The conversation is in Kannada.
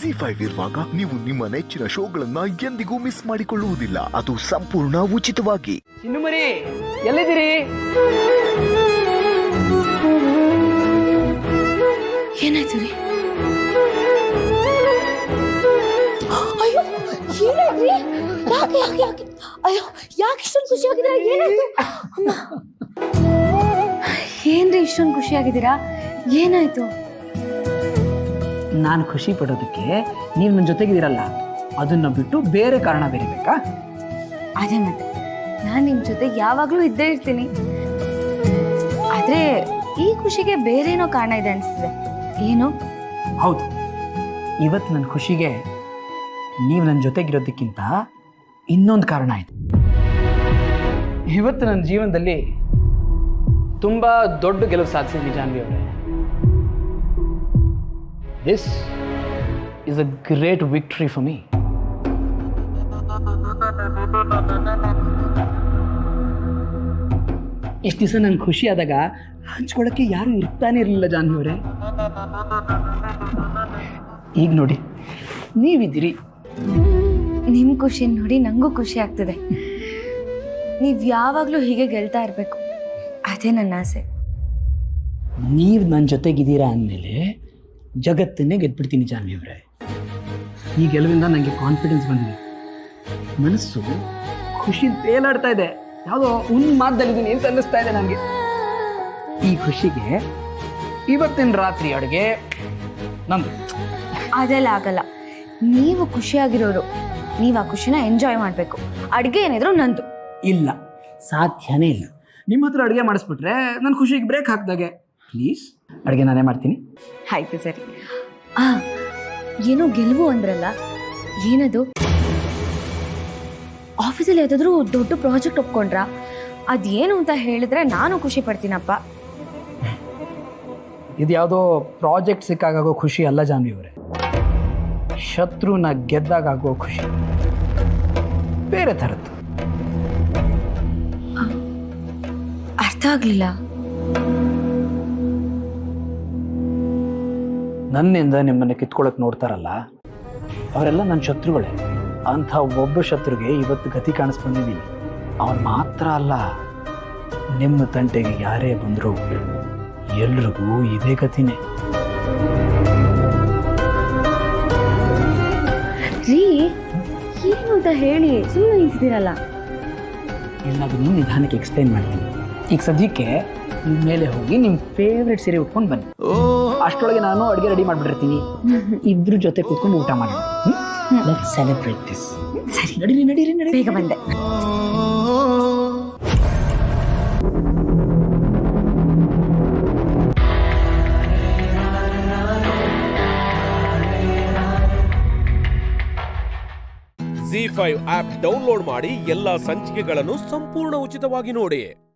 ZEE5 ಇರುವಾಗ ನೀವು ನಿಮ್ಮ ನೆಚ್ಚಿನ ಶೋಗಳನ್ನ ಎಂದಿಗೂ ಮಿಸ್ ಮಾಡಿಕೊಳ್ಳುವುದಿಲ್ಲ. ಅದು ಸಂಪೂರ್ಣ ಉಚಿತವಾಗಿ. ಚಿನ್ನುಮರಿ ಎಲ್ಲಿದ್ದೀರಿ? ಏನಾಯ್ತು ರೀ? ಅಯ್ಯೋ ಏನಾಯ್ತ್ರಿ? ಯಾಕೆ ಯಾಕೆ ಯಾಕೆ ಅಯ್ಯೋ ಯಾಕೆ ಇಷ್ಟೊಂದು ಖುಷಿಯಾಗಿದ್ದೀರಾ? ಏನಾಯ್ತು ಅಮ್ಮ? ಏನ್ರಿ ಇಷ್ಟೊಂದು ಖುಷಿಯಾಗಿದ್ದೀರಾ? ಏನಾಯ್ತು? ನಾನು ಖುಷಿ ಪಡೋದಕ್ಕೆ ನೀವು ನನ್ನ ಜೊತೆಗಿದ್ದೀರಲ್ಲ, ಅದನ್ನ ಬಿಟ್ಟು ಬೇರೆ ಕಾರಣ ಬೇರೆ ಬೇಕಾ? ಅದೇ ಮತ್ತೆ ನಾನು ನಿಮ್ಮ ಜೊತೆ ಯಾವಾಗಲೂ ಇದ್ದೇ ಇರ್ತೀನಿ. ಆದ್ರೆ ಈ ಖುಷಿಗೆ ಬೇರೇನೋ ಕಾರಣ ಇದೆ ಅನಿಸ್ತಿದೆ. ಏನು? ಹೌದು, ಇವತ್ತು ನನ್ನ ಖುಷಿಗೆ ನೀವು ನನ್ನ ಜೊತೆಗಿರೋದಕ್ಕಿಂತ ಇನ್ನೊಂದು ಕಾರಣ ಇದೆ. ಇವತ್ತು ನನ್ನ ಜೀವನದಲ್ಲಿ ತುಂಬ ದೊಡ್ಡ ಗೆಲುವು ಸಾಧಿಸಿದ್ದೀನಿ ಜಾನ್ವಿ ಅವರೇ. This is a great victory for me. ಎಷ್ಟು ದಿವಸ ನಂಗೆ ಖುಷಿ ಆದಾಗ ಹಂಚ್ಕೊಳ್ಳೋಕ್ಕೆ ಯಾರು ಇರ್ತಾನೆ ಇರಲಿಲ್ಲ ಜಾನ್ವಿ ಅವರೇ. ಈಗ ನೋಡಿ ನೀವಿದ್ದೀರಿ. ನಿಮ್ಮ ಖುಷಿ ನೋಡಿ ನನಗೂ ಖುಷಿ ಆಗ್ತದೆ. ನೀವು ಯಾವಾಗಲೂ ಹೀಗೆ ಗೆಲ್ತಾ ಇರಬೇಕು, ಅದೇ ನನ್ನ ಆಸೆ. ನೀವು ನನ್ನ ಜೊತೆಗಿದ್ದೀರಾ ಅಂದಮೇಲೆ ಜಗತ್ತನ್ನೇ ಗೆದ್ಬಿಡ್ತೀನಿ ಜಾನ್ವಿ ಅವರೇ. ಈ ಗೆಲುವಿಂದ ನನಗೆ ಕಾನ್ಫಿಡೆನ್ಸ್ ಬಂದಿದೆ. ಮನಸ್ಸು ಖುಷಿ ತೇಲಾಡ್ತಾ ಇದೆ. ಯಾವುದೋ ಒಂದು ಮಾತಲ್ಲಿದ್ದೀನಿ ಅಂತ ಅನ್ನಿಸ್ತಾ ಇದೆ ನನಗೆ. ಈ ಖುಷಿಗೆ ಇವತ್ತಿನ ರಾತ್ರಿ ಅಡುಗೆ ನಂದು. ಅದೆಲ್ಲ ಆಗಲ್ಲ. ನೀವು ಖುಷಿಯಾಗಿರೋರು, ನೀವು ಆ ಖುಷಿನ ಎಂಜಾಯ್ ಮಾಡಬೇಕು. ಅಡುಗೆ ಏನಿದ್ರು ನಂದು. ಇಲ್ಲ, ಸಾಧ್ಯನೇ ಇಲ್ಲ. ನಿಮ್ಮ ಹತ್ರ ಅಡುಗೆ ಮಾಡಿಸ್ಬಿಟ್ರೆ ನನ್ನ ಖುಷಿಗೆ ಬ್ರೇಕ್ ಹಾಕ್ದಾಗೆ. ಪ್ಲೀಸ್ ಅಡುಗೆ ನಾನೇ ಮಾಡ್ತೀನಿ. ಆಯ್ತು ಸರಿ. ಏನೋ ಗೆಲುವು ಅಂದ್ರಲ್ಲ, ಏನದು? ಆಫೀಸಲ್ಲಿ ಯಾವುದಾದ್ರೂ ದೊಡ್ಡ ಪ್ರಾಜೆಕ್ಟ್ ಒಪ್ಕೊಂಡ್ರ? ಅದೇನು ಅಂತ ಹೇಳಿದ್ರೆ ನಾನು ಖುಷಿ ಪಡ್ತೀನಪ್ಪ. ಇದು ಯಾವುದೋ ಪ್ರಾಜೆಕ್ಟ್ ಸಿಕ್ಕಾಗೋ ಖುಷಿ ಅಲ್ಲ ಜಾನ್ವಿ ಅವರೇ. ಶತ್ರುನ ಗೆದ್ದಾಗೋ ಖುಷಿ ಬೇರೆ ಥರದ್ದು. ಅರ್ಥ ಆಗ್ಲಿಲ್ಲ. ನನ್ನಿಂದ ನಿಮ್ಮನ್ನು ಕಿತ್ಕೊಳ್ಳೋಕೆ ನೋಡ್ತಾರಲ್ಲ, ಅವರೆಲ್ಲ ನನ್ನ ಶತ್ರುಗಳೇ. ಅಂಥ ಒಬ್ಬ ಶತ್ರುಗೆ ಇವತ್ತು ಗತಿ ಕಾಣಿಸ್ಬಂದಿದ್ದೀನಿ. ಅವನು ಮಾತ್ರ ಅಲ್ಲ, ನಿಮ್ಮ ತಂಟೆಗೆ ಯಾರೇ ಬಂದರೂ ಎಲ್ರಿಗೂ ಇದೇ ಗತಿನೇ. ರೀ, ಏನು ಅಂತ ಹೇಳಿ ಸುಮ್ಮನೆ ನಿಂತಿದ್ದೀರಲ್ಲ. ಎಲ್ಲದನ್ನೂ ನಿಧಾನಕ್ಕೆ ಎಕ್ಸ್ಪ್ಲೈನ್ ಮಾಡ್ತೀನಿ. ಈಗ ಸದ್ಯಕ್ಕೆ ನಿಮ್ಮ ಮೇಲೆ ಹೋಗಿ ನಿಮ್ಮ ಫೇವ್ರೆಟ್ ಸೀರೆ ಉಟ್ಕೊಂಡು ಬನ್ನಿ. ಅಷ್ಟರೊಳಗೆ ನಾನು ಅಡುಗೆ ರೆಡಿ ಮಾಡಿಬಿಟ್ಟಿರ್ತೀನಿ. ಇಬ್ರು ಜೊತೆ ಕೂತ್ಕೊಂಡು ಊಟ ಮಾಡೋಣ. Let's celebrate this. ಸರಿ, ನಡೀರಿ ನಡೀರಿ ನಡೀರಿ. ಬೇಗ ಬಂದೆ. ZEE5 ಆಪ್ ಡೌನ್ಲೋಡ್ ಮಾಡಿ ಎಲ್ಲಾ ಸಂಚಿಕೆಗಳನ್ನು ಸಂಪೂರ್ಣ ಉಚಿತವಾಗಿ ನೋಡಿ.